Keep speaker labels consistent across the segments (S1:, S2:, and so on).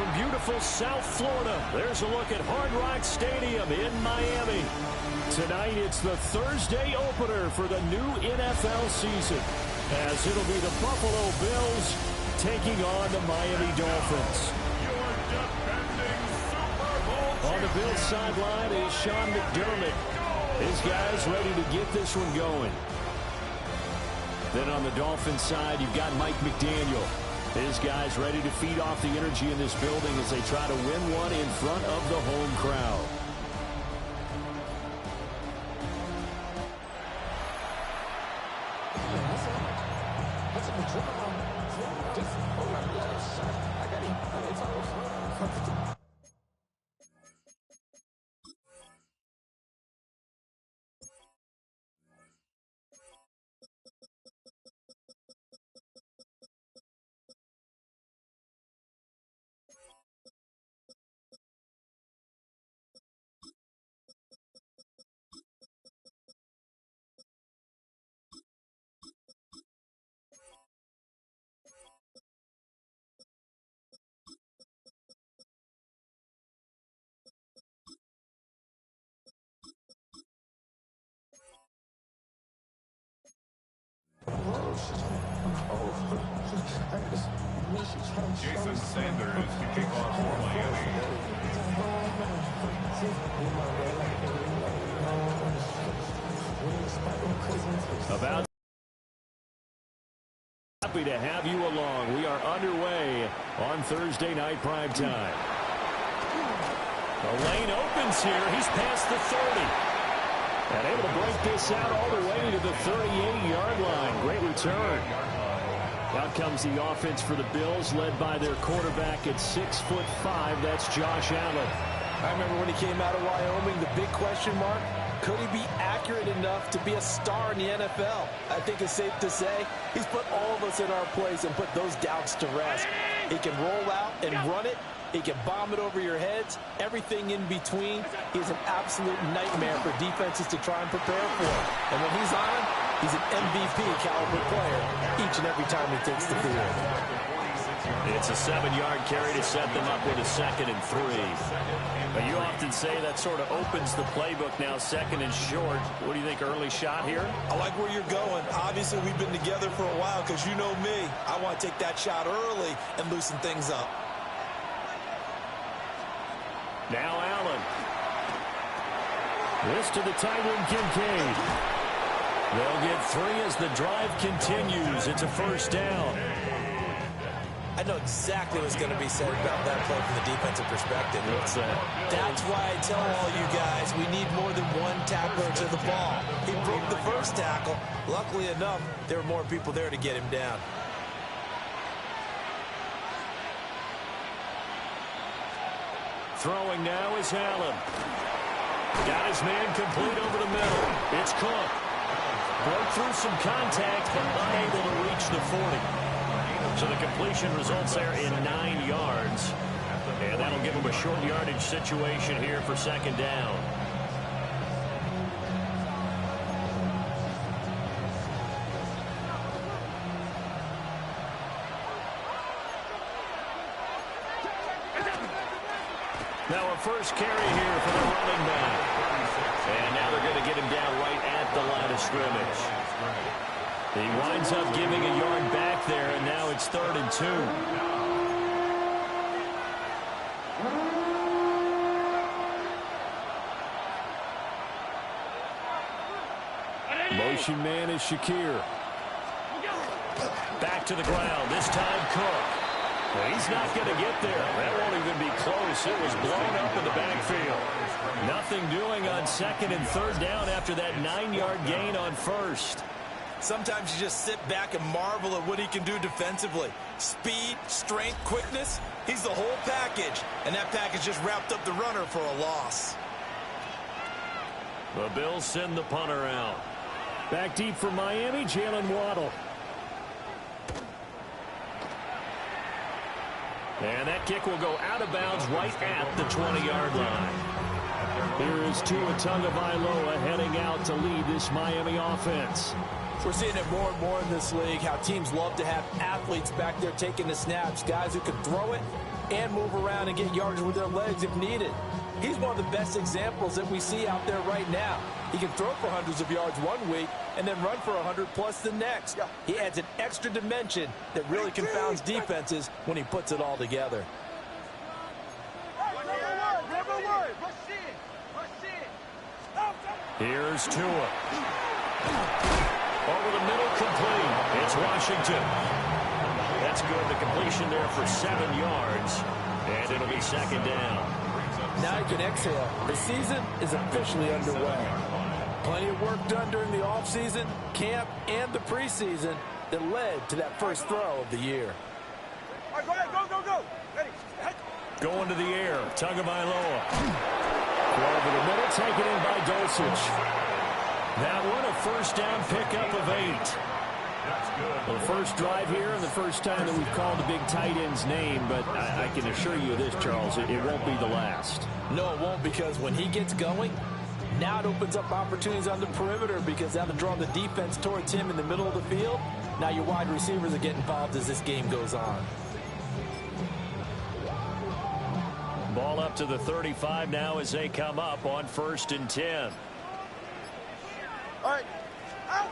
S1: from beautiful South Florida, there's a look at Hard Rock Stadium in Miami. Tonight, it's the Thursday opener for the new NFL season, as it'll be the Buffalo Bills taking on the Miami Dolphins. On the Bills sideline is Sean McDermott. His guys ready to get this one going. Then on the Dolphins side, you've got Mike McDaniel. His guys ready to feed off the energy in this building as they try to win one in front of the home crowd.
S2: Jason Sanders to kick off for Miami.
S1: About happy to have you along. We are underway on Thursday night primetime. The lane opens here. He's past the 30. And able to break this out all the way to the 38-yard line. Great return. Out comes the offense for the Bills, led by their quarterback at 6'5". That's Josh Allen.
S3: I remember when he came out of Wyoming, the big question mark, could he be accurate enough to be a star in the NFL? I think it's safe to say he's put all of us in our place and put those doubts to rest. He can roll out and run it. He can bomb it over your heads. Everything in between. He's an absolute nightmare for defenses to try and prepare for. And when he's on, he's an MVP caliber player each and every time he takes the field.
S1: It's a 7-yard carry to set them up with a 2nd and 3. But you often say that sort of opens the playbook now, 2nd and short. What do you think, early shot here?
S3: I like where you're going. Obviously, we've been together for a while because you know me. I want to take that shot early and loosen things up.
S1: Now Allen. This to the tight end, Kincaid. They'll get 3 as the drive continues. It's a first down.
S3: I know exactly what's going to be said about that play from the defensive perspective.
S1: What's that?
S3: That's why I tell all you guys we need more than one tackler to the ball. He broke the first tackle. Luckily enough, there were more people there to get him down.
S1: Throwing now is Allen. Got his man complete over the middle. It's Cook. Broke through some contact, but unable to reach the 40. So the completion results there in 9 yards. And that'll give him a short yardage situation here for 2nd down. Now a first carry here for the running back. And now they're going to get him down right at the line of scrimmage. He winds up giving a yard back there, and now it's 3rd and 2. Motion man is Shakir. Back to the ground. This time Cook. He's not going to get there. That won't even be close. It was blown up in the backfield. Nothing doing on 2nd and 3rd down after that 9-yard gain on 1st.
S3: Sometimes you just sit back and marvel at what he can do defensively. Speed, strength, quickness. He's the whole package. And that package just wrapped up the runner for a loss.
S1: The Bills send the punter out. Back deep for Miami, Jalen Waddle. And that kick will go out of bounds right at the 20-yard line. Here is Tua Tagovailoa heading out to lead this Miami offense.
S3: We're seeing it more and more in this league, how teams love to have athletes back there taking the snaps, guys who can throw it and move around and get yardage with their legs if needed. He's one of the best examples that we see out there right now. He can throw for hundreds of yards one week and then run for 100+ the next. He adds an extra dimension that really confounds defenses when he puts it all together.
S1: Here's Tua. Over the middle, complete. It's Washington. That's good. The completion there for 7 yards. And it'll be second down.
S3: Now you can exhale. The season is officially underway. Plenty of work done during the offseason, camp, and the preseason that led to that first throw of the year.
S4: All right, go. Ready.
S1: Going to the air. Tagovailoa.
S5: Over the middle, taken in by Dulcich.
S1: That one, a first down pickup of 8.
S5: Well, the first drive here and the first time that we've called the big tight end's name, but I can assure you this, Charles, it won't be the last.
S3: No, it won't, because when he gets going, now it opens up opportunities on the perimeter because that'll draw the defense towards him in the middle of the field. Now your wide receivers are getting involved as this game goes on.
S1: Ball up to the 35 now as they come up on 1st and 10.
S4: All right. Out.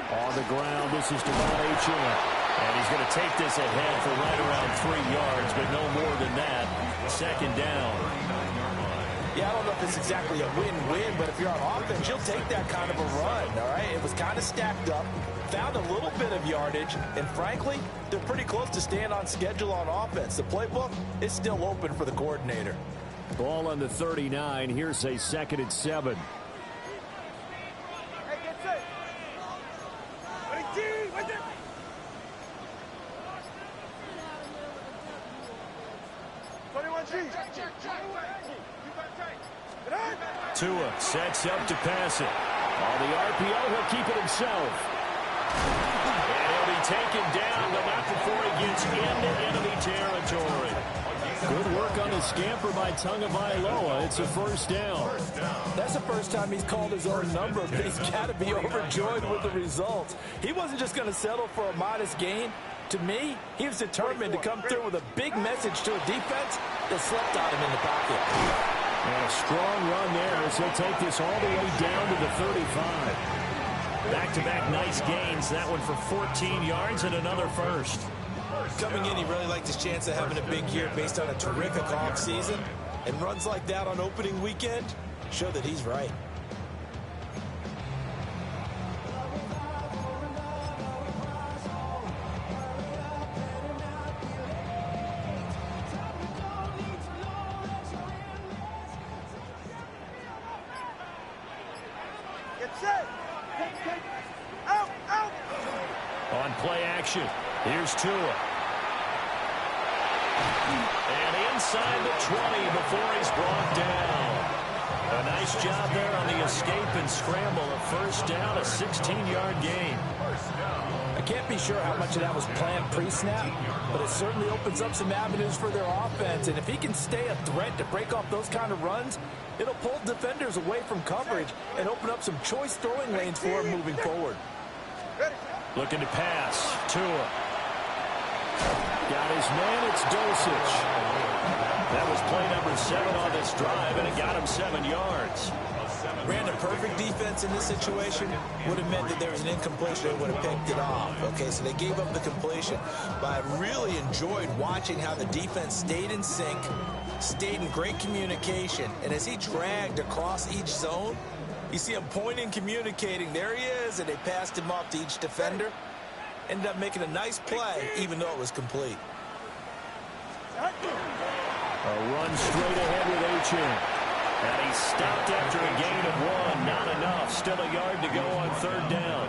S5: On the ground, this is Devon Achane.
S1: And he's going to take this ahead for right around 3 yards, but no more than that. Second down.
S3: Yeah, I don't know if it's exactly a win-win, but if you're on offense, you'll take that kind of a run, all right? It was kind of stacked up, found a little bit of yardage, and frankly, they're pretty close to staying on schedule on offense. The playbook is still open for the coordinator.
S5: Ball on the 39. Here's a 2nd and 7.
S4: Hey, get set. Ready, team. Right there.
S1: Tua sets up to pass it.
S5: On the RPO, he'll keep it himself.
S1: And he'll be taken down, but not before he gets into enemy territory.
S5: Good work on the scamper by Tagovailoa. It's a first down.
S3: That's the first time he's called his own number, but he's got to be overjoyed with the results. He wasn't just going to settle for a modest gain. To me, he was determined to come through with a big message to a defense that slept on him in the pocket.
S5: And a strong run there as he'll take this all the way down to the 35.
S1: Back-to-back nice gains. That one for 14 yards and another first.
S3: Coming in, he really liked his chance of having a big year based on a terrific offseason. And runs like that on opening weekend show that he's right.
S1: On play action, here's Tua. And inside the 20 before he's brought down. A nice job there on the escape and scramble. A first down, a 16-yard gain.
S3: I can't be sure how much of that was planned pre-snap, but it certainly opens up some avenues for their offense. And if he can stay a threat to break off those kind of runs, it'll pull defenders away from coverage and open up some choice throwing lanes for him moving forward.
S1: Looking to pass. Tua.
S5: Got his man, it's Dulcich.
S1: That was play number 7 on this drive, and it got him 7 yards.
S3: Ran a perfect defense in this situation. Would have meant that there was an incompletion and would have picked it off. Okay, so they gave up the completion. But I really enjoyed watching how the defense stayed in sync, stayed in great communication, and as he dragged across each zone, you see him pointing, communicating. There he is, and they passed him off to each defender. Ended up making a nice play, even though it was complete.
S5: A run straight ahead with Achane.
S1: And he stopped after a gain of 1. Not enough. Still a yard to go on 3rd down.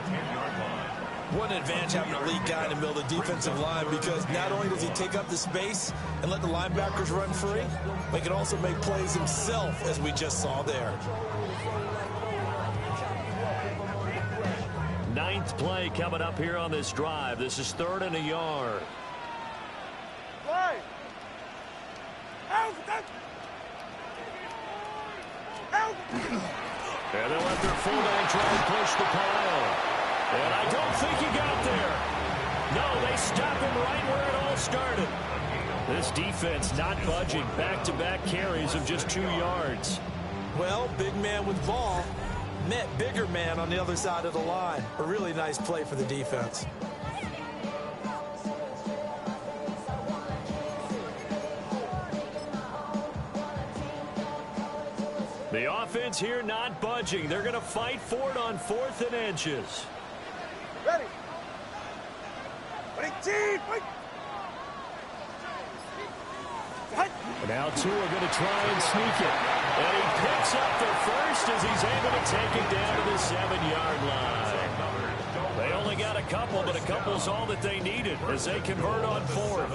S3: What an advantage having a lead guy in the middle of the defensive line, because not only does he take up the space and let the linebackers run free, but he can also make plays himself, as we just saw there.
S1: 9th play coming up here on this drive. This is 3rd and a yard. And they'll let their fullback try and push the pile. And I don't think he got there. No, they stop him right where it all started. This defense not budging. Back-to-back carries of just 2 yards.
S3: Well, big man with ball met bigger man on the other side of the line. A really nice play for the defense.
S1: The offense here not budging. They're going to fight for it on 4th and inches.
S4: Ready. Ready, team. Wait.
S1: Now Tua going to try and sneak it. And he picks up the first as he's able to take it down to the 7-yard line. They only got a couple, but a couple's all that they needed as they convert on 4th.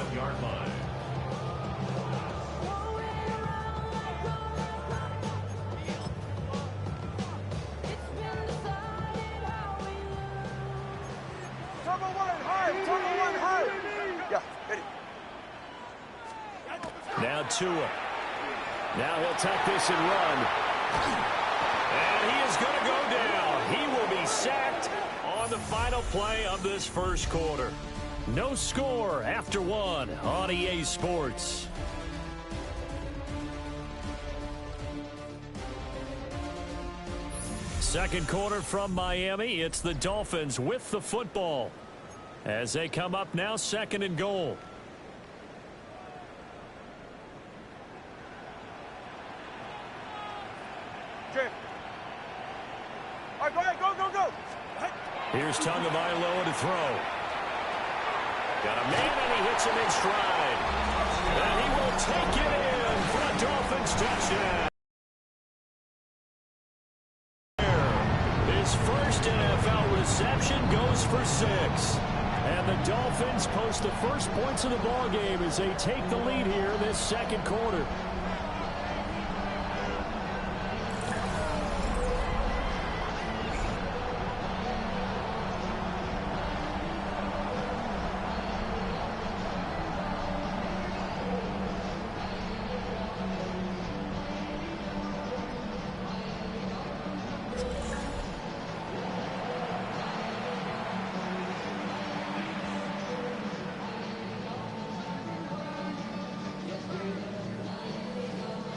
S4: Turbo one high. Yeah, ready.
S1: Now Tua. Now he'll tuck this and run. And he is going to go down. He will be sacked on the final play of this first quarter. No score after 1 on EA Sports. Second quarter from Miami. It's the Dolphins with the football as they come up now 2nd and goal.
S4: All right, go.
S1: Here's Tagovailoa to throw. Got a man, and he hits him in stride. And he will take it in for a Dolphins touchdown. His first NFL reception goes for 6. And the Dolphins post the first points of the ballgame as they take the lead here in this second quarter.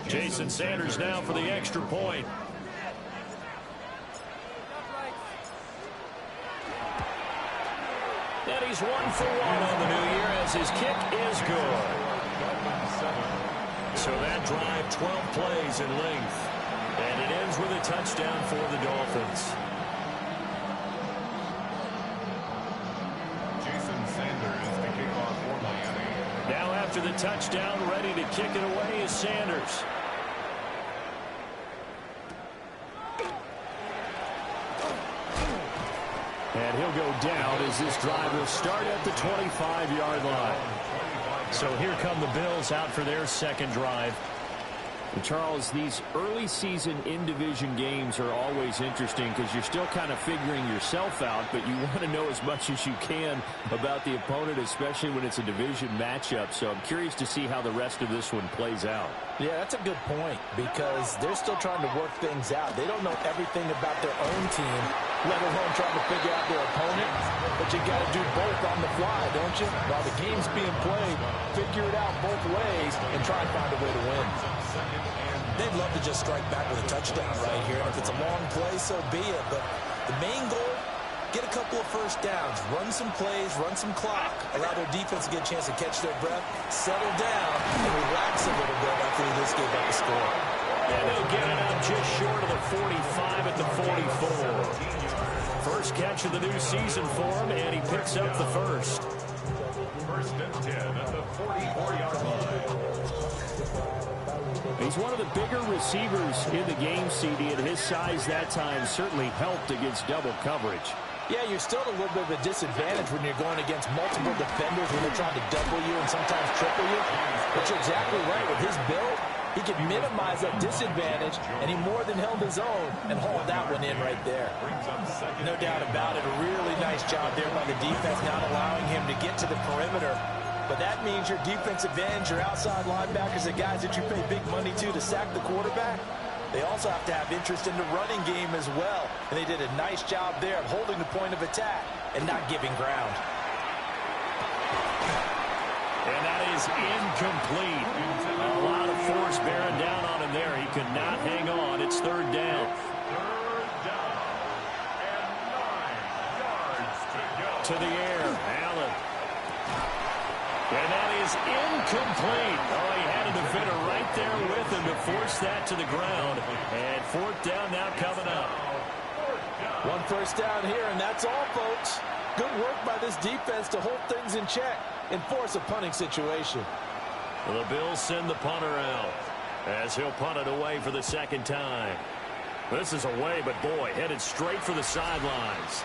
S1: Jason Sanders now for the extra point. And he's 1 for 1 on the new year as his kick is good. So that drive, 12 plays in length. And it ends with a touchdown for the Dolphins.
S2: Jason Sanders, the kickoff for Miami.
S1: Now after the touchdown, ready to kick it away is Sanders. And he'll go down as this drive will start at the 25-yard line. So here come the Bills out for their second drive.
S5: And Charles, these early season in-division games are always interesting because you're still kind of figuring yourself out, but you want to know as much as you can about the opponent, especially when it's a division matchup. So I'm curious to see how the rest of this one plays out.
S3: Yeah, that's a good point because they're still trying to work things out. They don't know everything about their own team, let alone trying to figure out their opponent. But you got to do both on the fly, don't you? While the game's being played, figure it out both ways and try and find a way to win. They'd love to just strike back with a touchdown right here. And if it's a long play, so be it. But the main goal, get a couple of first downs, run some plays, run some clock, allow their defense to get a chance to catch their breath, settle down, and relax a little bit after they just gave up the score.
S1: And they'll get it up just short of the 45 at the 44. First catch of the new season for him, and he picks up the first.
S2: First and 10 at the 44-yard line.
S5: He's one of the bigger receivers in the game, CD, and his size that time certainly helped against double coverage.
S3: Yeah, you're still at a little bit of a disadvantage when you're going against multiple defenders when they're trying to double you and sometimes triple you. But you're exactly right. With his build, he can minimize that disadvantage, and he more than held his own and hauled that one in right there. No doubt about it. A really nice job there by the defense, not allowing him to get to the perimeter. But that means your defensive ends, your outside linebackers, the guys that you pay big money to sack the quarterback, they also have to have interest in the running game as well. And they did a nice job there of holding the point of attack and not giving ground.
S1: And that is incomplete. A lot of force bearing down on him there. He could not hang on. It's third down.
S2: Third down. And 9 yards to go.
S1: To the air, Allen. And that is incomplete. Oh, he had a defender right there with him to force that to the ground. And fourth down now coming up.
S3: One first down here, and that's all, folks. Good work by this defense to hold things in check and force a punting situation.
S1: The Bills send the punter out as he'll punt it away for the second time. This is away, but boy, headed straight for the sidelines.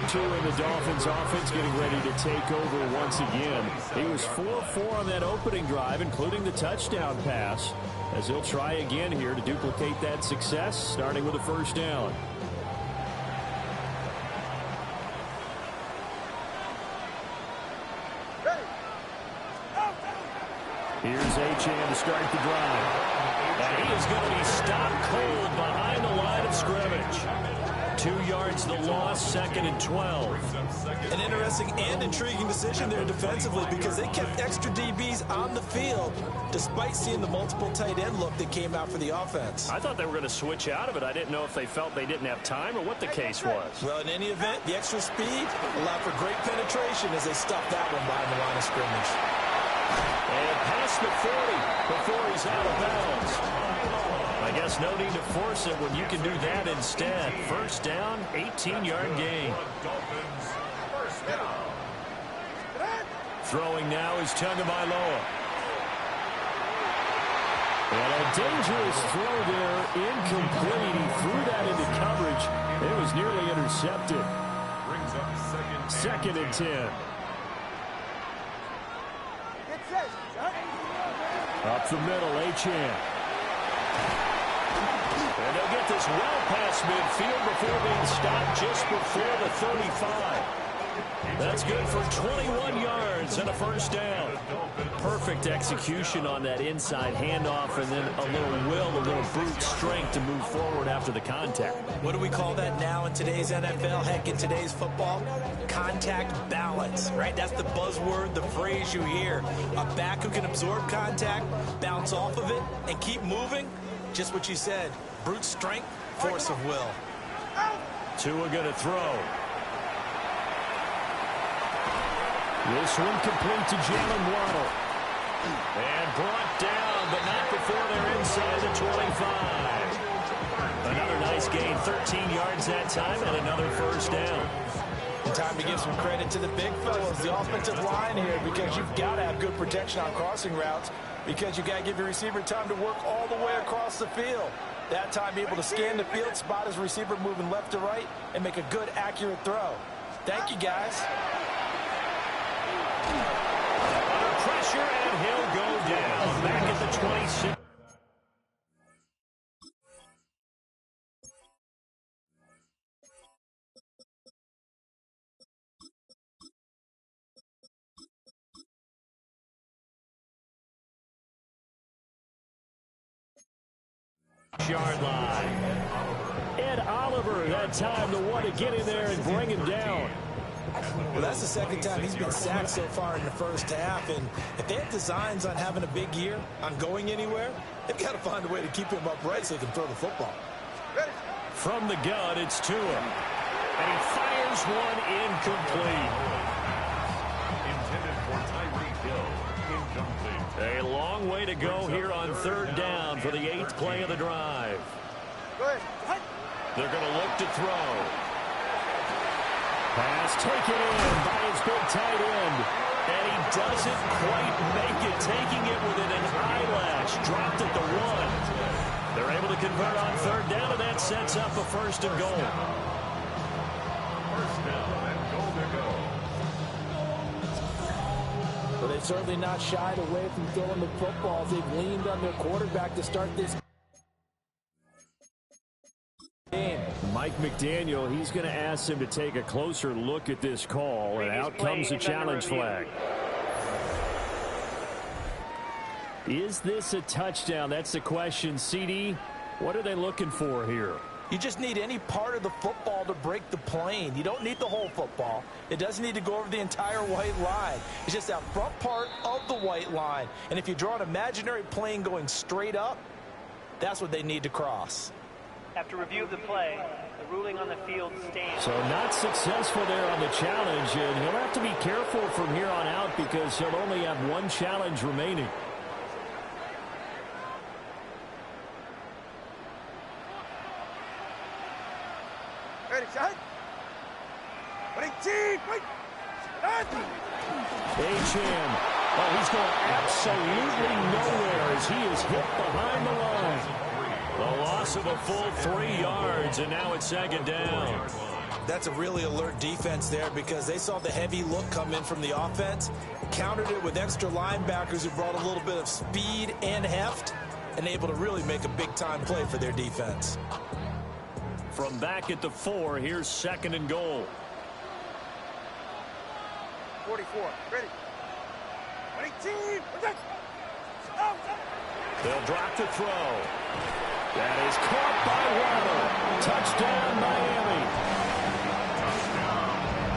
S5: Tua and the Dolphins offense getting ready to take over once again. He was 4-4 on that opening drive, including the touchdown pass, as he'll try again here to duplicate that success, starting with a first down. Here's Achane to start the drive.
S1: And he is going to be stopped cold behind the line of scrimmage. 2 yards the loss, 2nd and 12.
S3: An interesting and intriguing decision there defensively because they kept extra DBs on the field despite seeing the multiple tight end look that came out for the offense.
S1: I thought they were going to switch out of it. I didn't know if they felt they didn't have time or what the case was.
S3: Well, in any event, the extra speed allowed for great penetration as they stuffed that one behind the line of scrimmage.
S1: And past the 40 before he's out of bounds. I guess no need to force it when you can do that instead. First down, 18-yard gain. Throwing now is Tagovailoa.
S5: And a dangerous throw there, incomplete. He threw that into coverage. It was nearly intercepted.
S2: Brings up
S5: Second and 10. Up the middle, Achane.
S1: And they'll get this well past midfield before being stopped just before the 35. That's good for 21 yards and a first down. Perfect execution on that inside handoff, and then a little will, a little brute strength to move forward after the contact.
S3: What do we call that now in today's NFL? Heck, in today's football? Contact balance, right? That's the buzzword, the phrase you hear. A back who can absorb contact, bounce off of it, and keep moving. Just what you said. Brute strength, force of will.
S1: Tua going to throw.
S5: This one complete to Jalen Waddle.
S1: And brought down, but not before they're inside the 25. Another nice gain, 13 yards that time, and another first down.
S3: And time to give some credit to the big fellows, the offensive line here, because you've got to have good protection on crossing routes, because you've got to give your receiver time to work all the way across the field. That time, be able to scan the field, spot his receiver moving left to right, and make a good, accurate throw. Thank you, guys.
S1: Under pressure, and he'll go down. Back at the 26. Yard line.
S5: Ed Oliver, that time the one to get in there and bring him down.
S3: Well, that's the second time he's been sacked so far in the first half, and if they have designs on having a big year, on going anywhere, they've got to find a way to keep him upright so they can throw the football.
S1: From the gun, it's Tua. And he fires one incomplete.
S2: Intended for Tyreek Hill. Incomplete.
S1: A long way to go here on third down for the 8th play of the drive. They're going to look to throw.
S5: Pass taken in by his big tight end.
S1: And he doesn't quite make it, taking it within an eyelash. Dropped at the 1. They're able to convert on third down, and that sets up a first and goal.
S2: First down and goal to go.
S3: But they've certainly not shied away from throwing the football. They've leaned on their quarterback to start this game.
S5: Mike McDaniel, he's going to ask him to take a closer look at this call, and out comes the challenge flag. Is this a touchdown? That's the question. CD, what are they looking for here?
S3: You just need any part of the football to break the plane. You don't need the whole football. It doesn't need to go over the entire white line. It's just that front part of the white line. And if you draw an imaginary plane going straight up, that's what they need to cross.
S6: After review of the play, the ruling on the field stands.
S5: So not successful there on the challenge, and he'll have to be careful from here on out because he'll only have one challenge remaining.
S4: Ready, shot. Ready, team, wait.
S1: Achane. Oh, he's going absolutely nowhere as he is hit behind the line. A loss of a full 3 yards, and now it's second down.
S3: That's a really alert defense there because they saw the heavy look come in from the offense, countered it with extra linebackers who brought a little bit of speed and heft, and able to really make a big-time play for their defense.
S1: From back at the 4, here's second and goal.
S4: 44, ready. Ready, team, protect.
S1: They'll drop the throw. That is caught by Waddle. Touchdown, Miami.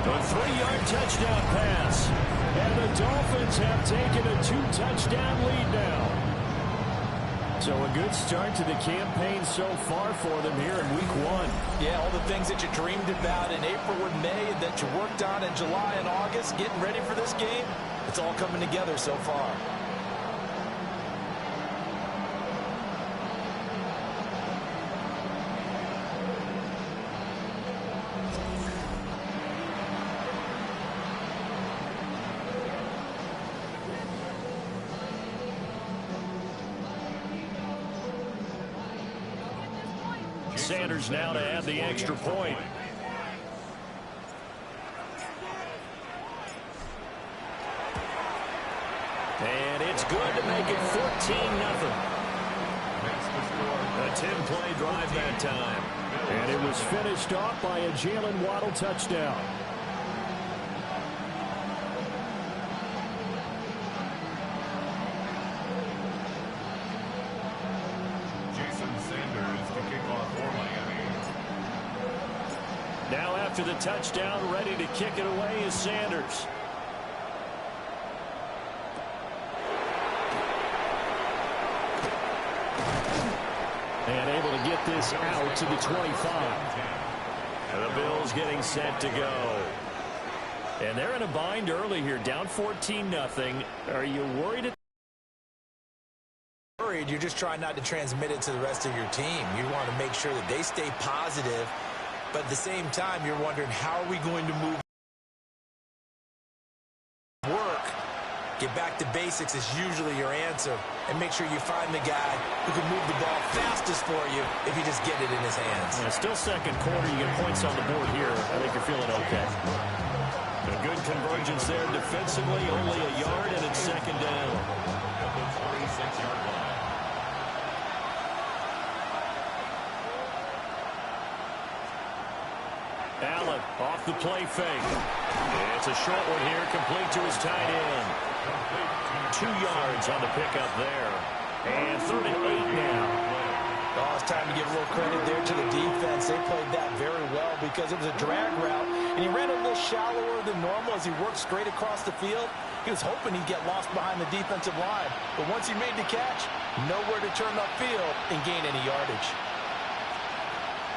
S1: A 3-yard touchdown pass. And the Dolphins have taken a 2-touchdown lead now. So a good start to the campaign so far for them here in week 1.
S3: Yeah, all the things that you dreamed about in April and May and that you worked on in July and August, getting ready for this game, it's all coming together so far.
S1: Sanders now to add the extra point. And it's good to make it 14-0. A 10-play drive that time.
S5: And it was finished off by a Jalen Waddle touchdown.
S1: Now after the touchdown, ready to kick it away is Sanders. And able to get this out to the 25. And the Bills getting set to go. And they're in a bind early here, down 14-0. Are you worried?
S3: You're just trying not to transmit it to the rest of your team. You want to make sure that they stay positive. But at the same time, you're wondering, how are we going to move? Work, get back to basics is usually your answer. And make sure you find the guy who can move the ball fastest for you if you just get it in his hands.
S1: Yeah, still second quarter. You get points on the board here. I think you're feeling okay. A good convergence there defensively. Only a yard, and it's second down. Allen off the play fake. It's a short one here, complete to his tight end. 2 yards on the pickup there. And 38 now.
S3: Oh, it's time to give a little credit there to the defense. They played that very well because it was a drag route, and he ran a little shallower than normal as he worked straight across the field. He was hoping he'd get lost behind the defensive line, but once he made the catch, nowhere to turn upfield and gain any yardage.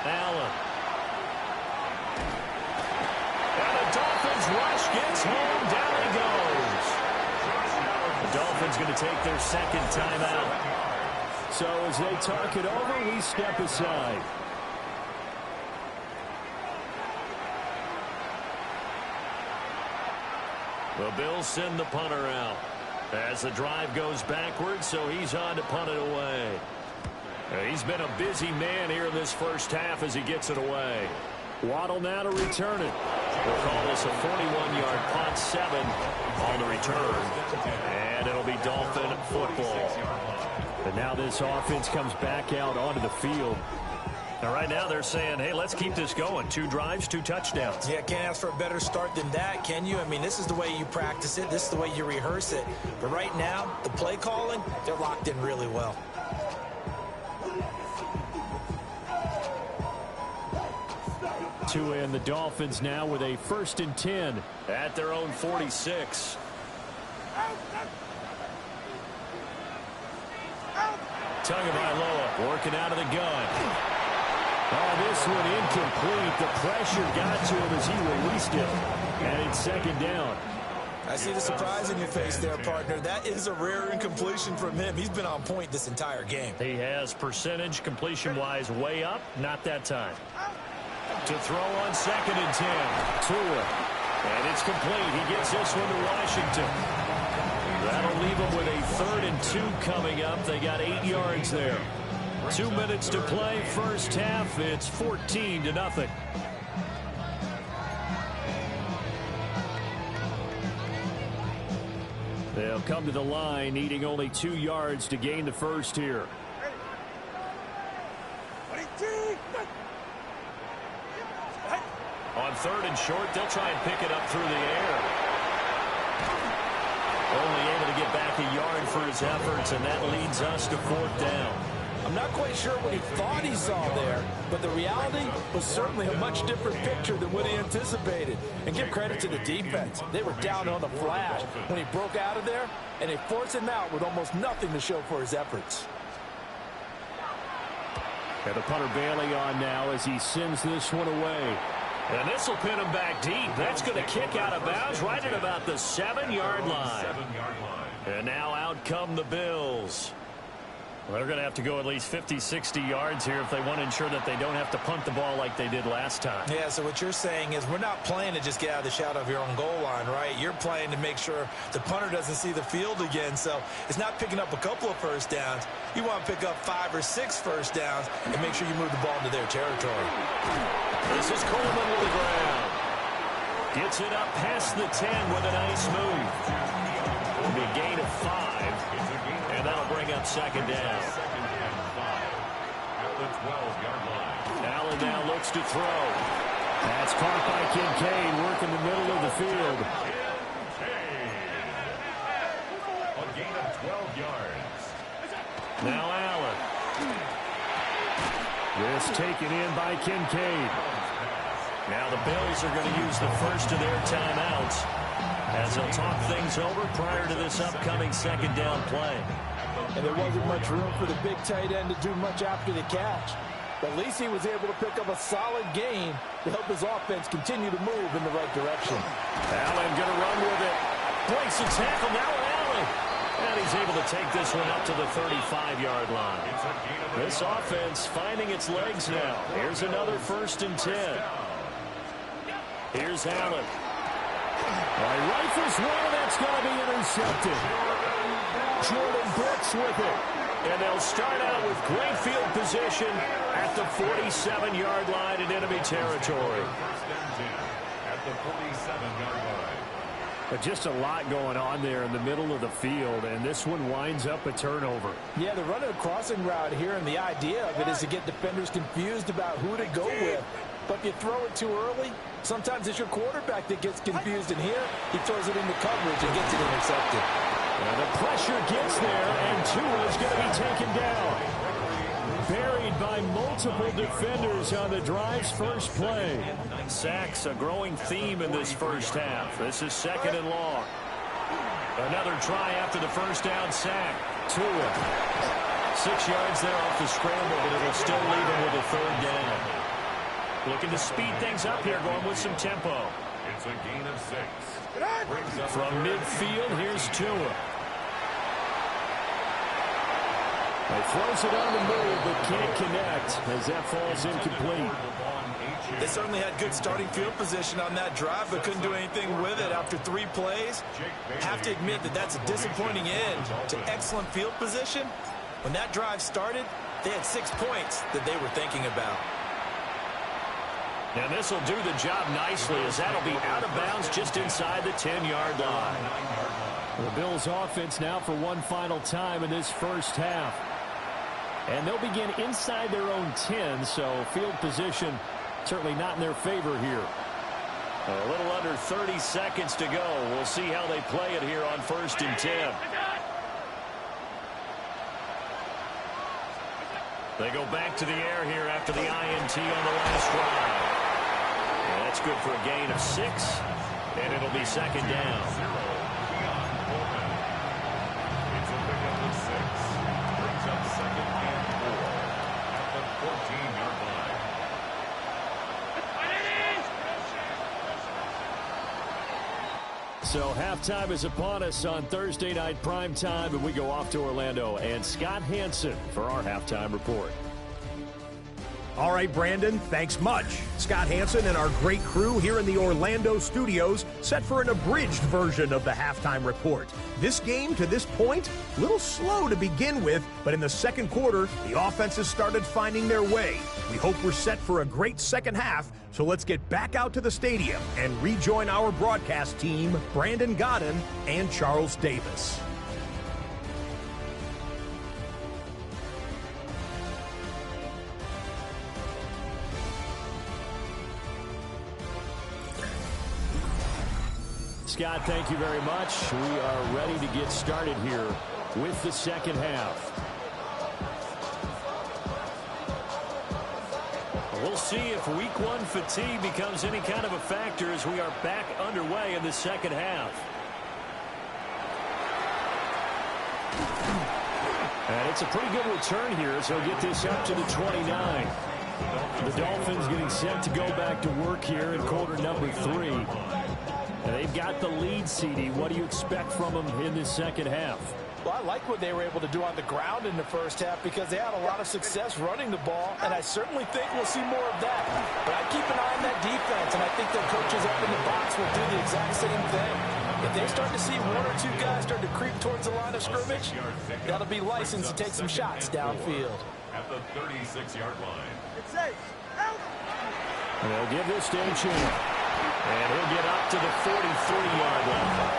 S1: Allen. And the Dolphins rush gets home. Down he goes. The Dolphins going to take their second timeout.
S5: So as they talk it over, we step aside.
S1: The Bills send the punter out as the drive goes backwards, so he's on to punt it away. He's been a busy man here in this first half as he gets it away.
S5: Waddle now to return it.
S1: We'll call this a 41-yard punt, 7 on the return. And it'll be Dolphin football.
S5: And now this offense comes back out onto the field.
S1: Now right now they're saying, hey, let's keep this going. 2 drives, 2 touchdowns.
S3: Yeah, can't ask for a better start than that, can you? I mean, this is the way you practice it. This is the way you rehearse it. But right now, the play calling, they're locked in really well.
S5: Tua and the Dolphins now with a 1st and 10
S1: at their own 46. Tagovailoa working out of the gun.
S5: Oh, this one incomplete. The pressure got to him as he released it. And it's 2nd down.
S3: I see the surprise in your face there, partner. That is a rare incompletion from him. He's been on point this entire game.
S1: He has percentage completion-wise way up. Not that time. To throw on 2nd and 10.
S5: Tua.
S1: And it's complete. He gets this one to Washington. That'll leave them with a 3rd and 2 coming up. They got 8 yards there. 2 minutes to play, first half. It's 14-0.
S5: They'll come to the line, needing only 2 yards to gain the first here.
S1: On 3rd and short, they'll try and pick it up through the air. Only able to get back a yard for his efforts, and that leads us to 4th down.
S3: I'm not quite sure what he thought he saw there, but the reality was certainly a much different picture than what he anticipated. And give credit to the defense. They were down on the flash when he broke out of there, and they forced him out with almost nothing to show for his efforts.
S5: And the punter Bailey on now as he sends this one away.
S1: And this will pin him back deep. That's going to kick out of bounds right at about the 7-yard line. And now out come the Bills. Well, they're going to have to go at least 50, 60 yards here if they want to ensure that they don't have to punt the ball like they did last time.
S3: Yeah, so what you're saying is we're not playing to just get out of the shadow of your own goal line, right? You're playing to make sure the punter doesn't see the field again. So it's not picking up a couple of first downs. You want to pick up 5 or 6 first downs and make sure you move the ball into their territory.
S1: This is Coleman with the ground. Gets it up past the 10 with a nice move. It'll be a gain of 5. And that'll bring up 2nd down.
S2: At the 12-yard line.
S1: Allen now looks to throw.
S5: That's caught by Kincaid, working the middle of the field.
S2: A gain of 12 yards.
S1: Now Allen.
S5: This taken in by Kincaid.
S1: Now the Bills are going to use the first of their timeouts as they'll talk things over prior to this upcoming 2nd down play.
S3: And there wasn't much room for the big tight end to do much after the catch. But at least he was able to pick up a solid gain to help his offense continue to move in the right direction.
S1: Allen going to run with it. Breaks the tackle. Now Allen. And he's able to take this one up to the 35-yard line. This offense finding its legs now. Here's another 1st and 10. Here's Allen.
S5: Rifles one, that's going to be intercepted. Jordan Brooks with it.
S1: And they'll start out with great field position at the 47-yard line in enemy territory.
S2: At the 47-yard line.
S5: But just a lot going on there in the middle of the field, and this one winds up a turnover.
S3: Yeah, they're running a crossing route here, and the idea of it is to get defenders confused about who to go with. But if you throw it too early, sometimes it's your quarterback that gets confused, and here he throws it into coverage and gets it intercepted.
S5: And the pressure gets there, and Tua is going to be taken down. Buried by multiple defenders on the drive's first play.
S1: Sacks, a growing theme in this first half. This is 2nd and long. Another try after the first down sack.
S5: Tua.
S1: 6 yards there off the scramble, but it'll still leave him with a 3rd down. Looking to speed things up here, going with some tempo.
S2: It's a gain of 6.
S1: From midfield, here's Tua.
S5: He throws it on the move, but can't connect as that falls incomplete.
S3: They certainly had good starting field position on that drive, but couldn't do anything with it after 3 plays. Have to admit that that's a disappointing end to excellent field position. When that drive started, they had 6 points that they were thinking about.
S1: And this will do the job nicely as that'll be out of bounds just inside the 10-yard line.
S5: The Bills offense now for one final time in this first half. And they'll begin inside their own 10, so field position certainly not in their favor here.
S1: A little under 30 seconds to go. We'll see how they play it here on 1st and 10. They go back to the air here after the INT on the last drive. That's good for a gain of 6, and it'll be second down.
S2: It's a pickup of 6. Brings up second and 4 at the 14-yard line.
S5: So halftime is upon us on Thursday night prime time, and we go off to Orlando and Scott Hanson for our halftime report.
S7: All right, Brandon, thanks much. Scott Hanson and our great crew here in the Orlando studios set for an abridged version of the halftime report. This game, to this point, a little slow to begin with, but in the second quarter, the offenses started finding their way. We hope we're set for a great second half, so let's get back out to the stadium and rejoin our broadcast team, Brandon Godden and Charles Davis.
S5: Scott, thank you very much. We are ready to get started here with the second half.
S1: We'll see if week 1 fatigue becomes any kind of a factor as we are back underway in the second half.
S5: And it's a pretty good return here as they'll get this up to the 29. The Dolphins getting set to go back to work here in quarter number 3. And they've got the lead, CD. What do you expect from them in this second half?
S3: Well, I like what they were able to do on the ground in the first half because they had a lot of success running the ball, and I certainly think we'll see more of that. But I keep an eye on that defense, and I think their coaches up in the box will do the exact same thing. If they start to see 1 or 2 guys start to creep towards the line of scrimmage, that'll be license to take some shots downfield.
S2: At the 36-yard line.
S4: It's safe. Out.
S5: And they'll give this to Chan.
S1: And he'll get up to the 43-yard line.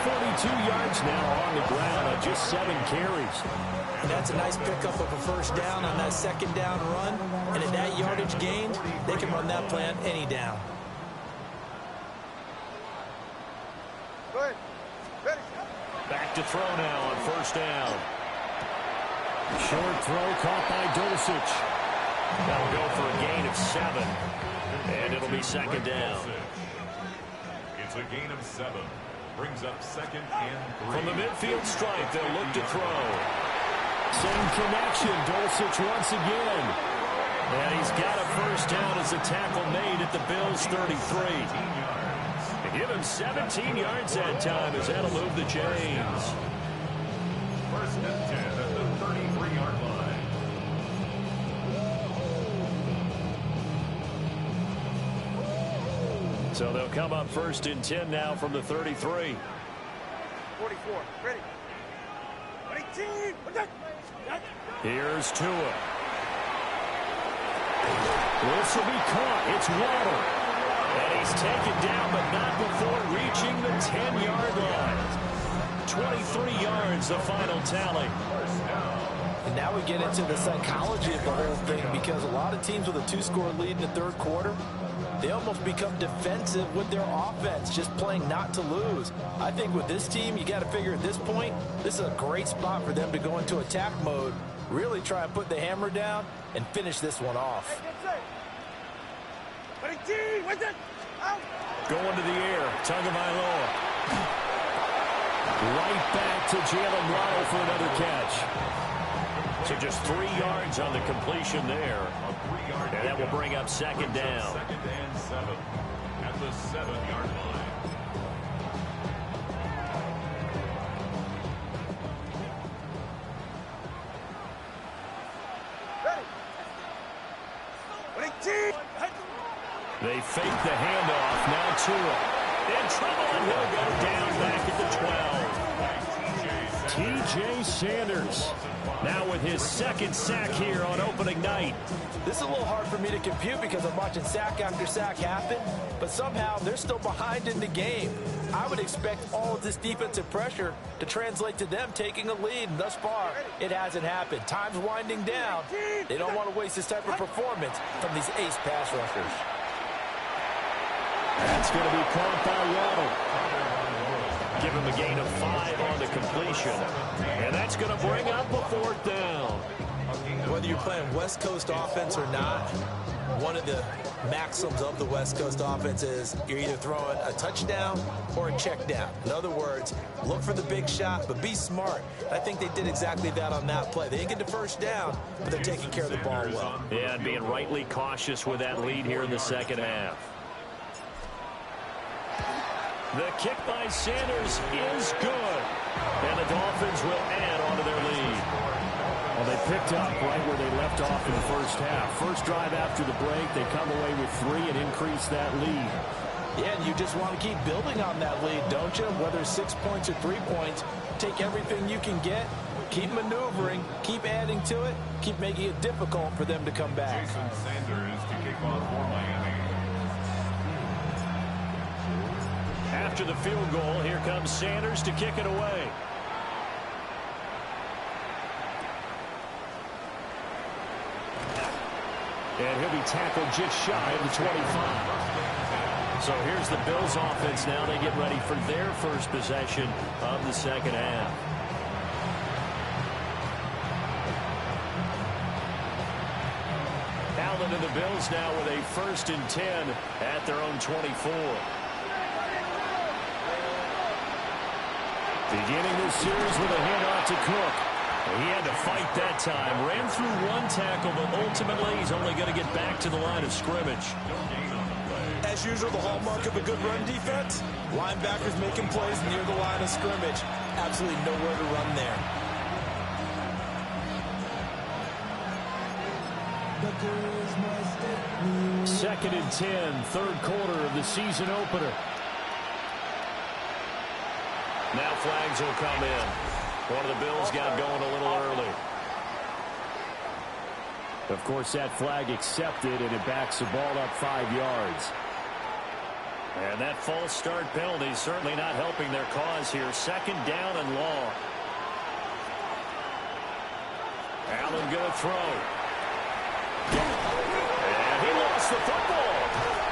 S5: 42 yards now on the ground on just 7 carries.
S3: And that's a nice pickup of a first down on that second down run. And at that yardage gained, they can run that play on any down.
S4: Go ahead. Ready.
S1: Back to throw now on first down.
S5: Short throw caught by Dulcich.
S1: That'll go for a gain of 7. And it'll be second down.
S2: It's a gain of 7. Brings up second and 3.
S1: From the midfield stripe, they'll look to throw.
S5: Same connection. Dulcich once again.
S1: And he's got a first down as a tackle made at the Bills' 33. They give him 17 yards that time as that'll move the chains.
S2: First and 10 at the 33-yard line.
S1: So they'll come up first and 10 now from the 33.
S4: 44. Ready. 18.
S1: Here's Tua.
S5: This will be caught. It's Waddle.
S1: And he's taken down, but not before reaching the 10-yard line. 23 yards, the final tally.
S3: And now we get into the psychology of the whole thing because a lot of teams with a 2-score lead in the third quarter, they almost become defensive with their offense, just playing not to lose. I think with this team, you got to figure at this point, this is a great spot for them to go into attack mode, really try and put the hammer down and finish this one off.
S1: Going to the air, Tagovailoa.
S5: Right back to Jalen Waddle for another catch.
S1: So just 3 yards on the completion there. And that will bring up second down.
S2: Second and 7 at the 7-yard line.
S1: They fake the handoff. Now Tua. In trouble, and he'll go down back at the 12.
S5: T.J. Sanders now with his second sack here on opening night.
S3: This is a little hard for me to compute because I'm watching sack after sack happen, but somehow they're still behind in the game. I would expect all of this defensive pressure to translate to them taking a lead, and thus far, it hasn't happened. Time's winding down. They don't want to waste this type of performance from these ace pass rushers.
S5: That's going to be caught by Waddle.
S1: Give him a gain of 5 on the completion. And that's going to bring up a 4th down.
S3: Whether you're playing West Coast offense or not, One of the maxims of the West Coast offense is you're either throwing a touchdown or a check down. In other words, look for the big shot, but be smart. I think they did exactly that on that play. They didn't get the first down, but they're taking care of the ball well.
S1: Yeah, and being rightly cautious with that lead here in the second half. The kick by Sanders is good. And the Dolphins will add on to their lead.
S5: Well, they picked up right where they left off in the first half. First drive after the break, they come away with 3 and increase that lead.
S3: Yeah, and you just want to keep building on that lead, don't you? Whether it's 6 points or 3 points, take everything you can get, keep maneuvering, keep adding to it, keep making it difficult for them to come back.
S2: Jason Sanders to kick off for Miami.
S1: After the field goal, here comes Sanders to kick it away. And he'll be tackled just shy of the 25. So here's the Bills offense now. They get ready for their first possession of the second half. Allen and the Bills now with a 1st and 10 at their own 24. Beginning this series with a handoff to Cook. He had to fight that time. Ran through 1 tackle, but ultimately he's only going to get back to the line of scrimmage.
S3: As usual, the hallmark of a good run defense, linebackers making plays near the line of scrimmage. Absolutely nowhere to run there.
S5: Second and 10, third quarter of the season opener.
S1: Now flags will come in. One of the Bills got going a little early.
S5: Of course, that flag accepted, and it backs the ball up 5 yards.
S1: And that false start penalty certainly not helping their cause here. 2nd down and long. Allen going to throw. And he lost the football.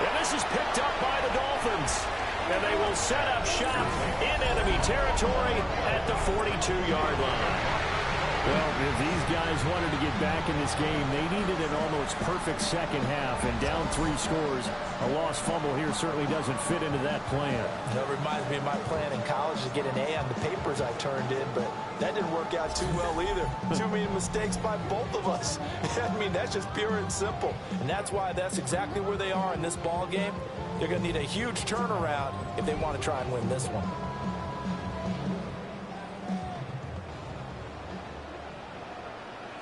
S1: And this is picked up by the Dolphins. And they will set up shop in enemy territory at the 42-yard line.
S5: Well, if these guys wanted to get back in this game, they needed an almost perfect second half. And down 3 scores, a lost fumble here certainly doesn't fit into that plan.
S3: That reminds me of my plan in college to get an A on the papers I turned in, but that didn't work out too well either. Too many mistakes by both of us. I mean, that's just pure and simple. And that's why that's exactly where they are in this ball game. They're going to need a huge turnaround if they want to try and win this one.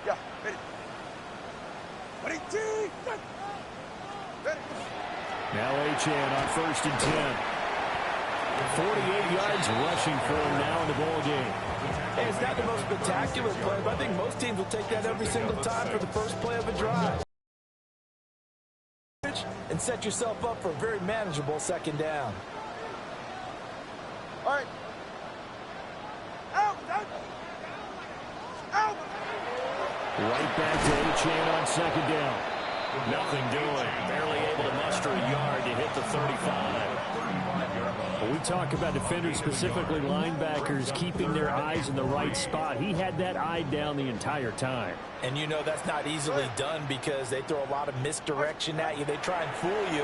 S4: Yeah, ready. Ready, team. Ready.
S5: Now Achane on 1st and 10. 48 yards rushing for him now in the ball game.
S3: Hey, it's not the most spectacular play, but I think most teams will take that every single time for the first play of a drive. And set yourself up for a very manageable 2nd down.
S4: All right. Out, out. Out.
S5: Right back to Achane on 2nd down.
S1: Nothing doing. Barely able to muster a yard to hit the 35.
S5: When we talk about defenders, specifically linebackers, keeping their eyes in the right spot, he had that eye down the entire time.
S3: And you know that's not easily done because they throw a lot of misdirection at you. They try and fool you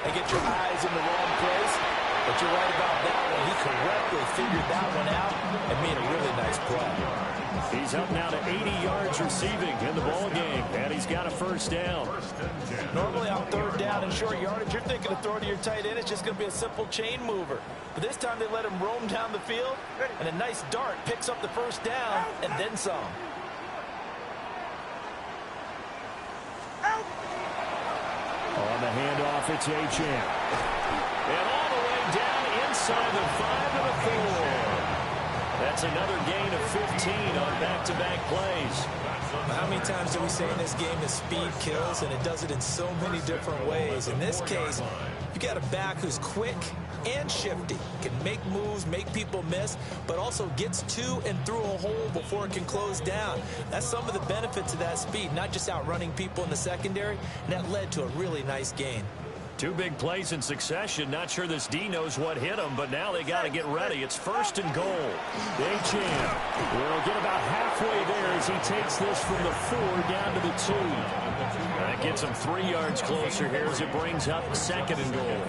S3: and get your eyes in the wrong place. But you're right about that one. He correctly figured that one out and made a really nice play.
S1: He's up now to 80 yards receiving in the ball game, and he's got a 1st down.
S3: Normally on 3rd down and short yardage, you're thinking of throwing to your tight end. It's just going to be a simple chain mover. But this time they let him roam down the field, and a nice dart picks up the 1st down and then some.
S5: On the handoff, it's Achane.
S1: And all the way down inside the 5 to the 4. That's another gain of 15 on back-to-back plays.
S3: How many times do we say in this game that speed kills, and it does it in so many different ways? In this case, you got a back who's quick and shifty, can make moves, make people miss, but also gets to and through a hole before it can close down. That's some of the benefits of that speed, not just outrunning people in the secondary, and that led to a really nice gain.
S1: 2 big plays in succession. Not sure this D knows what hit him, but now they got to get ready. It's 1st and goal.
S5: Achane will get about halfway there as he takes this from the 4 down to the 2.
S1: I think gets him 3 yards closer here as it brings up 2nd and goal.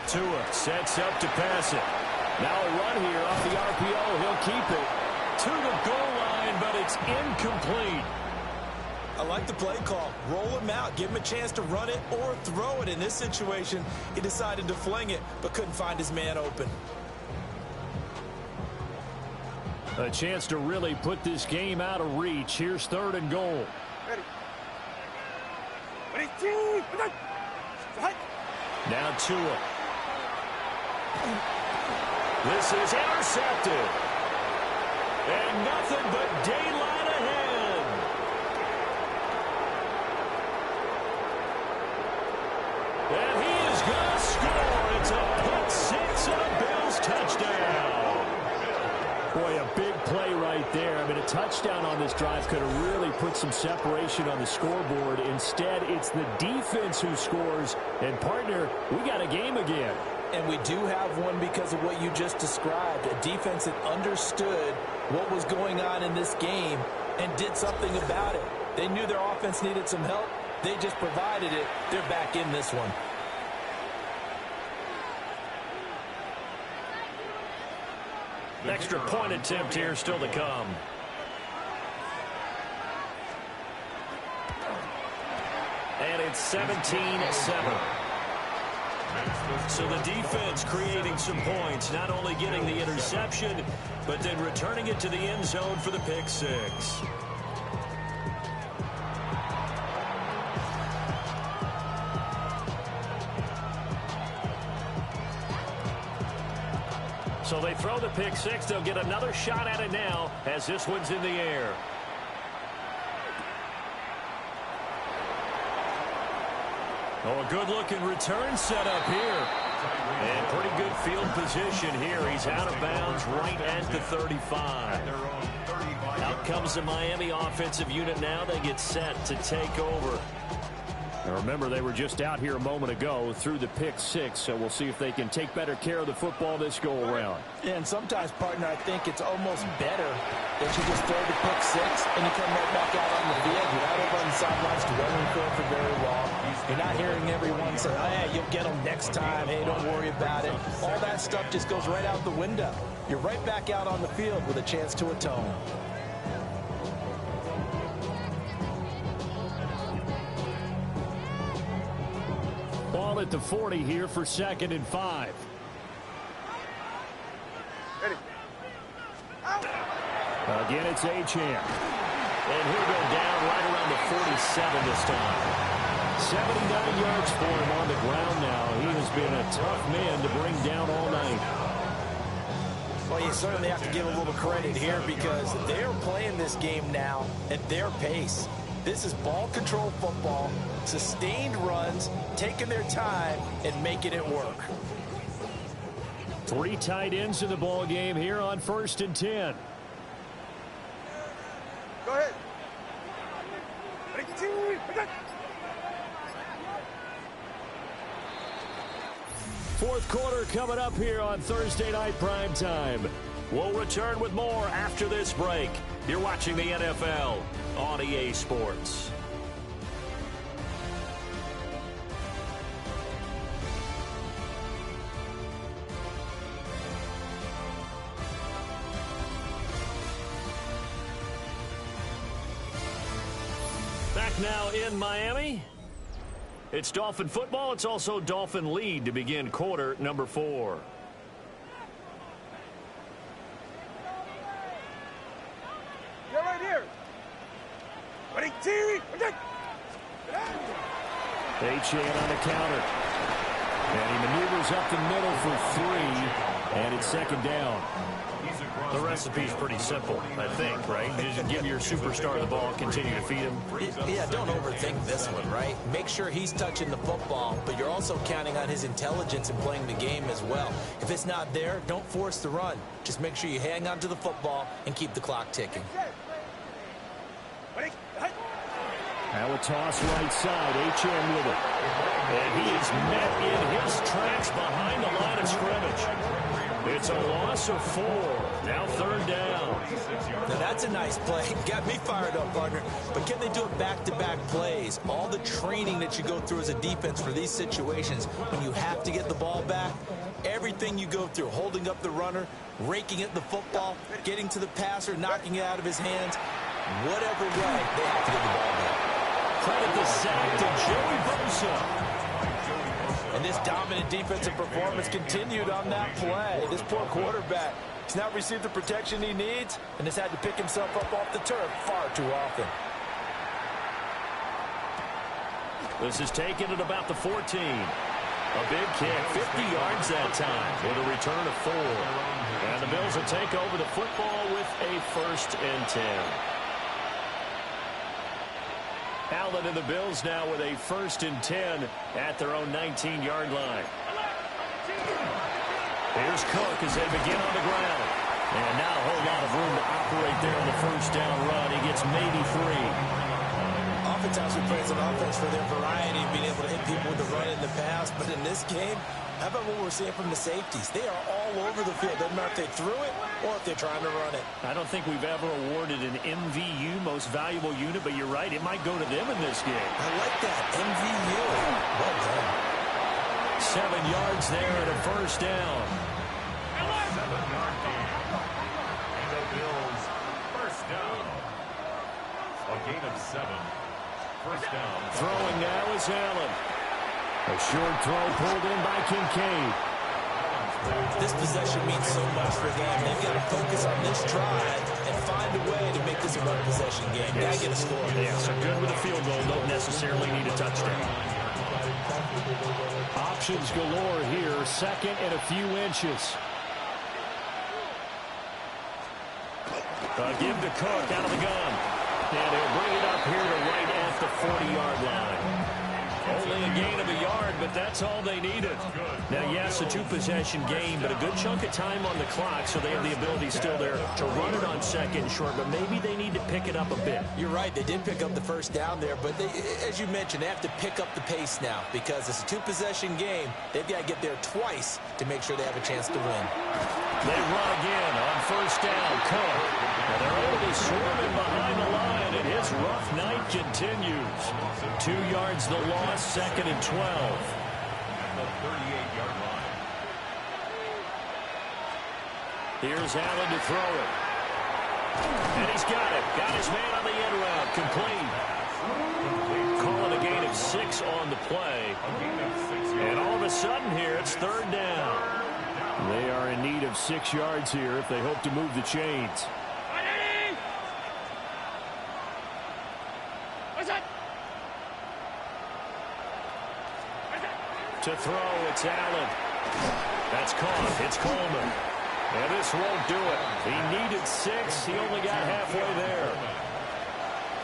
S1: Tua sets up to pass it. Now a run here off the RPO. He'll keep it to the goal line, but it's incomplete.
S3: I like the play call. Roll him out. Give him a chance to run it or throw it. In this situation, he decided to fling it, but couldn't find his man open.
S5: A chance to really put this game out of reach. Here's 3rd and goal.
S1: Now Tua. This is intercepted. And nothing but daylight ahead. And he is going to score. It's a pick 6 and a Bills touchdown.
S5: Boy, a big play right there. I mean, a touchdown on this drive could have really put some separation on the scoreboard. Instead, it's the defense who scores. And, partner, we got a game again.
S3: And we do have one because of what you just described. A defense that understood what was going on in this game and did something about it. They knew their offense needed some help. They just provided it. They're back in this one.
S1: Extra point attempt here still to come. And it's 17-7. So the defense creating some points, not only getting the interception, but then returning it to the end zone for the pick 6. So they throw the pick 6. They'll get another shot at it now as this one's in the air. Oh, a good-looking return set up here. And pretty good field position here. He's out of bounds right at the 35. Out comes the Miami offensive unit now. They get set to take over.
S5: Now remember, they were just out here a moment ago through the pick 6, so we'll see if they can take better care of the football this go-around.
S3: And sometimes, partner, I think it's almost better that you just throw the pick 6 and you come right back out on the field. You're not over on the sidelines dwelling for very long. You're not hearing everyone say, oh, hey, you'll get them next time. Hey, don't worry about it. All that stuff just goes right out the window. You're right back out on the field with a chance to atone.
S5: Ball at the 40 here for 2nd and 5.
S4: Ready.
S5: Again, it's Achane.
S1: And he'll go down right around the 47 this time. 79 yards for him on the ground now. He has been a tough man to bring down all night.
S3: Well, you certainly have to give a little credit here because they're playing this game now at their pace. This is ball control football, sustained runs, taking their time and making it work.
S5: 3 tight ends in the ball game here on 1st and 10.
S4: Go ahead.
S1: Fourth quarter coming up here on Thursday Night Prime Time. We'll return with more after this break. You're watching the NFL on EA Sports. Back now in Miami. It's Dolphin football. It's also Dolphin lead to begin quarter number 4.
S4: You're right here. Ready, team.
S5: Achane on the counter. And he maneuvers up the middle for 3. And it's 2nd down.
S1: The recipe's pretty simple, I think, right? You just give your superstar the ball, continue to feed him.
S3: Yeah, don't overthink this one, right? Make sure he's touching the football, but you're also counting on his intelligence in playing the game as well. If it's not there, don't force the run. Just make sure you hang on to the football and keep the clock ticking.
S5: Now a toss right side. Achane with it.
S1: And he is met in his tracks behind the line of scrimmage. It's a loss of 4. Now 3rd down.
S3: Now that's a nice play. Got me fired up, partner. But can they do it back-to-back plays? All the training that you go through as a defense for these situations, when you have to get the ball back, everything you go through, holding up the runner, raking at the football, getting to the passer, knocking it out of his hands, whatever way, they have to get the ball back.
S1: Credit the sack to Joey Bosa.
S3: And this dominant defensive performance continued on that play. This poor quarterback has not received the protection he needs and has had to pick himself up off the turf far too often.
S1: This is taken at about the 14. A big kick, 50 yards that time with a return of 4. And the Bills will take over the football with a 1st and 10. Allen and the Bills now with a 1st and 10 at their own 19-yard line. Here's Cook as they begin on the ground. And not a whole lot of room to operate there on the 1st down run. He gets maybe 3.
S3: Oftentimes we praise an offense for their variety of being able to hit people with the run in the pass. But in this game, how about what we're seeing from the safeties? They are all over the field. Doesn't matter if they threw it or if they're trying to run it.
S1: I don't think we've ever awarded an MVU, most valuable unit, but you're right. It might go to them in this game.
S3: I like that. MVU. Well done.
S1: 7 yards there and a 1st down.
S2: 7-yard gain. And the Bills 1st down. A gain of 7. 1st down.
S1: Throwing now is Allen. A short throw pulled in by Kincaid.
S3: This possession means so much for them. They've got to focus on this drive and find a way to make this a run possession game. Got to get a score.
S1: Yeah, so good with a field goal. Don't necessarily need a touchdown. Options galore here. 2nd and a few inches. Give to Cook out of the gun. And he'll bring it up here to right at the 40-yard line. Only a gain of a yard, but that's all they needed. Now, yes, a 2-possession game, but a good chunk of time on the clock, so they have the ability still there to run it on 2nd and short, but maybe they need to pick it up a bit.
S3: You're right. They did pick up the 1st down there, but they, as you mentioned, they have to pick up the pace now because it's a 2-possession game. They've got to get there twice to make sure they have a chance to win.
S1: They run again on 1st down. Cook. And they're able to swarm him behind the line, and his rough night continues. 2 yards the loss, 2nd and 12.
S2: At the 38-yard line.
S1: Here's Allen to throw it. And he's got it. Got his man on the end route. Complete. Calling a gain of 6 on the play. And all of a sudden here, it's 3rd down.
S5: They are in need of 6 yards here if they hope to move the chains.
S1: To throw, it's Allen. That's caught. It's Coleman. And this won't do it. He needed 6. He only got halfway there.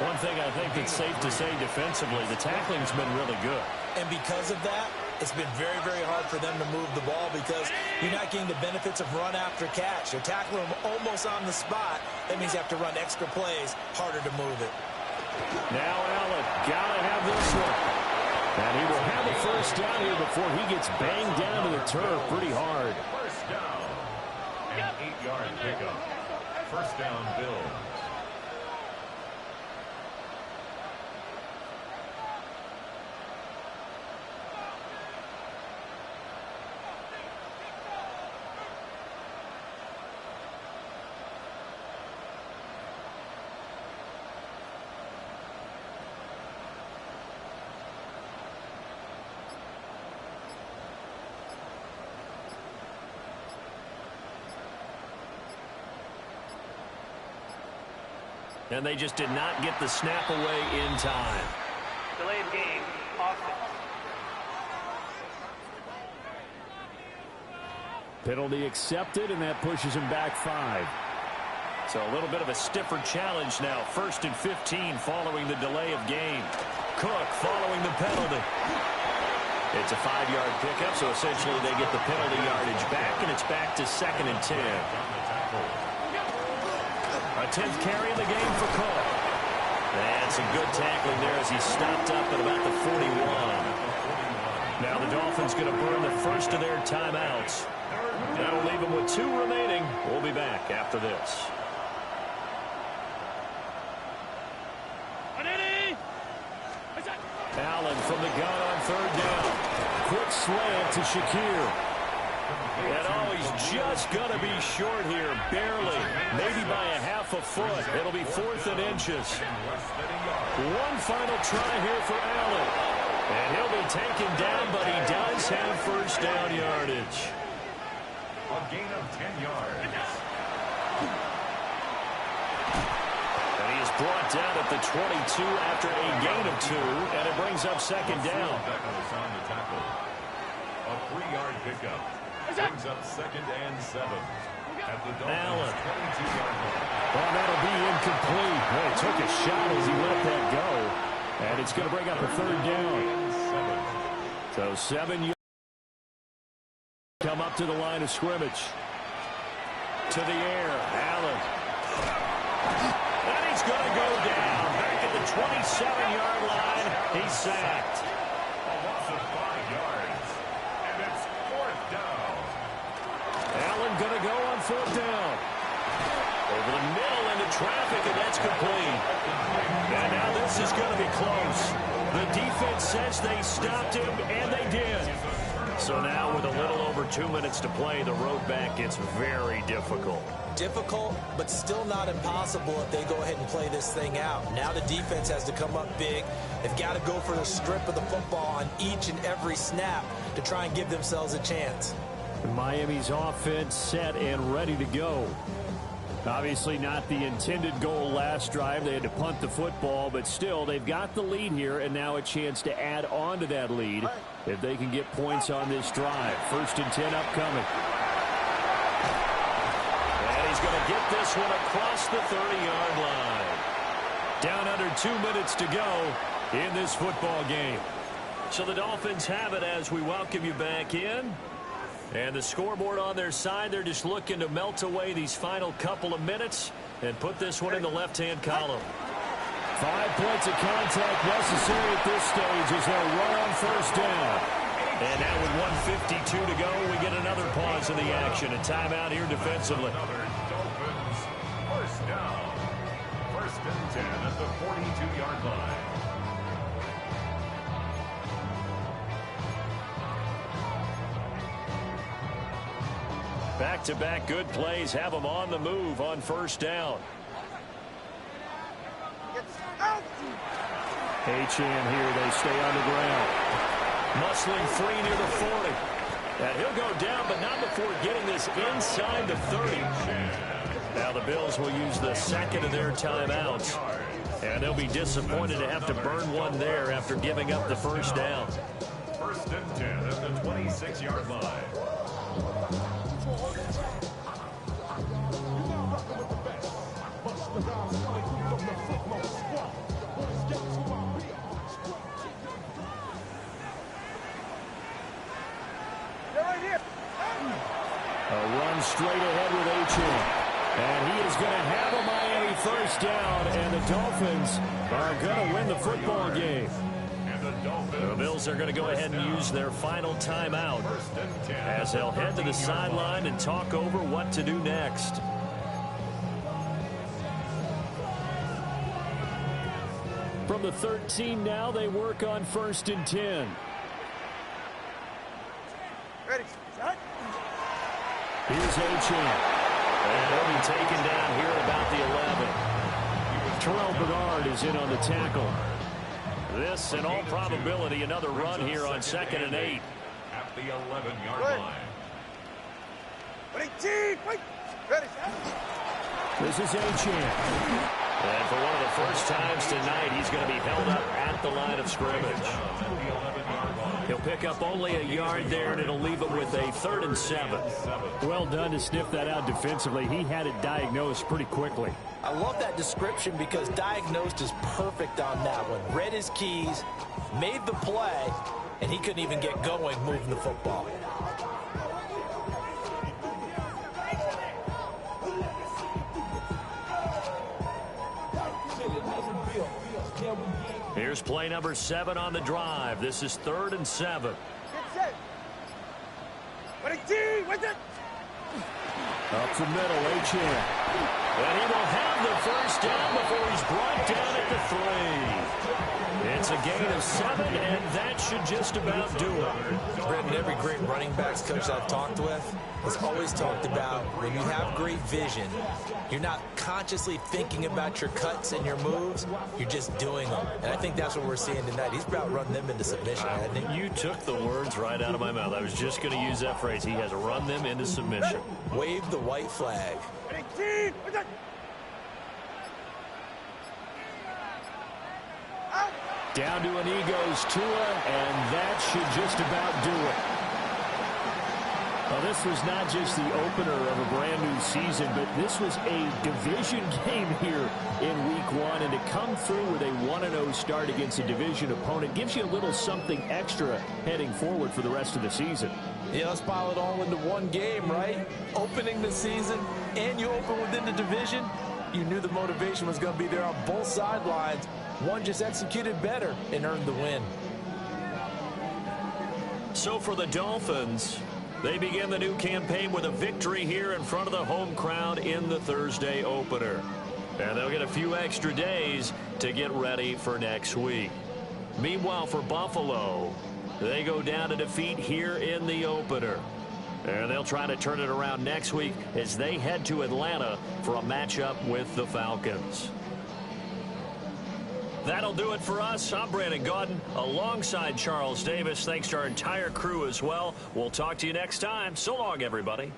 S1: One thing I think that's safe to say defensively, the tackling's been really good.
S3: And because of that, it's been very, very hard for them to move the ball because you're not getting the benefits of run after catch. You're tackling them almost on the spot. That means you have to run extra plays, harder to move it.
S1: Now Allen, gotta have this one. And he will have a 1st down here before he gets banged down to the turf pretty hard.
S2: 1st down. An 8-yard pickup. 1st down, Bills.
S1: And they just did not get the snap away in time.
S6: Delay of game, offense.
S5: Penalty accepted, and that pushes him back 5.
S1: So a little bit of a stiffer challenge now. 1st and 15 following the delay of game. Cook following the penalty. It's a 5-yard pickup, so essentially they get the penalty yardage back, and it's back to 2nd and 10. A 10th carry in the game for Cook. And some good tackling there as he stopped up at about the 41. Now the Dolphins going to burn the first of their timeouts. That'll leave them with 2 remaining. We'll be back after this. Allen from the gun on 3rd down. Quick slant to Shakir. And he's just going to be short here, barely. Maybe by a half a foot. It'll be 4th and inches. One final try here for Allen. And he'll be taken down, but he does have first down yardage.
S2: A gain of 10 yards.
S1: And he is brought down at the 22 after a gain of 2, and it brings up 2nd down.
S2: A 3-yard pickup. Brings up 2nd and 7. At the
S1: Allen.
S2: 22-yard line.
S1: Well, that'll be incomplete. Well, he took a shot as he let that go. And it's going to bring up a 3rd down. So 7 yards. Come up to the line of scrimmage. To the air. Allen. And he's going to go down. Back at the 27-yard line. He's sacked.
S2: A loss of 5 yards. And it's 4th down.
S1: Allen going to go on 4th down. Over the middle into traffic, and that's complete. And now this is going to be close. The defense says they stopped him, and they did. So now with a little over 2 minutes to play, the road back gets very difficult.
S3: Difficult, but still not impossible if they go ahead and play this thing out. Now the defense has to come up big. They've got to go for the strip of the football on each and every snap to try and give themselves a chance.
S5: Miami's offense set and ready to go. Obviously not the intended goal last drive. They had to punt the football, but still they've got the lead here, and now a chance to add on to that lead if they can get points on this drive. 1st and 10 upcoming.
S1: And he's going to get this one across the 30-yard line. Down under 2 minutes to go in this football game. So the Dolphins have it as we welcome you back in. And the scoreboard on their side, they're just looking to melt away these final couple of minutes and put this one in the left-hand column.
S5: 5 points of contact necessary at this stage as they'll run on 1st down.
S1: And now with 1:52 to go, we get another pause in the action. A timeout here defensively.
S2: Another Dolphins 1st down. 1st and 10 at the 42-yard line.
S1: Back-to-back good plays have them on the move on 1st down.
S5: Achane here, they stay on the ground.
S1: Muscling free near the 40. And he'll go down, but not before getting this inside the 30. Now the Bills will use the 2nd of their timeouts. And they'll be disappointed to have to burn one there after giving up the 1st down.
S2: 1st and 10 at the 26-yard line.
S5: A run straight ahead with Achane. And he is going to have a Miami 1st down, and the Dolphins are going to win the football game.
S1: The Bills are going to go ahead and use their final timeout as they'll head to the sideline and talk over what to do next.
S5: From the 13 now, they work on 1st and 10.
S4: Ready, set.
S5: Here's Achane.
S1: And he'll be taken down here at about the 11.
S5: Terrell Bernard is in on the tackle.
S1: This, in all probability, another run here on 2nd and 8.
S2: At the 11-yard line.
S4: Wait, team, wait. Ready, set.
S5: This is Achane.
S1: And for one of the first times tonight, he's going to be held up at the line of scrimmage. He'll pick up only a yard there, and it'll leave him with a 3rd and 7.
S5: Well done to sniff that out defensively. He had it diagnosed pretty quickly.
S3: I love that description because diagnosed is perfect on that one. Read his keys, made the play, and he couldn't even get going moving the football.
S1: Here's play number 7 on the drive. This is 3rd and 7.
S5: Up the middle, Achane.
S1: And he will have the first down before he's brought down at the 3. It's a gain of 7, and that should just about do it.
S3: Brendan, every great running backs coach I've talked with has always talked about when you have great vision, you're not consciously thinking about your cuts and your moves, you're just doing them. And I think that's what we're seeing tonight. He's about running them into submission, hasn't he?
S1: You took the words right out of my mouth. I was just going to use that phrase. He has run them into submission.
S3: Wave the white flag.
S5: Down to an knee goes Tua, and that should just about do it. Well, this was not just the opener of a brand new season, but this was a division game here in Week 1, and to come through with a 1-0 start against a division opponent gives you a little something extra heading forward for the rest of the season.
S3: Yeah, let's pile it all into one game, right? Opening the season, and you open within the division. You knew the motivation was going to be there on both sidelines. One just executed better and earned the win.
S1: So for the Dolphins, they begin the new campaign with a victory here in front of the home crowd in the Thursday opener. And they'll get a few extra days to get ready for next week. Meanwhile, for Buffalo, they go down to defeat here in the opener. And they'll try to turn it around next week as they head to Atlanta for a matchup with the Falcons. That'll do it for us. I'm Brandon Gaudin alongside Charles Davis. Thanks to our entire crew as well. We'll talk to you next time. So long, everybody.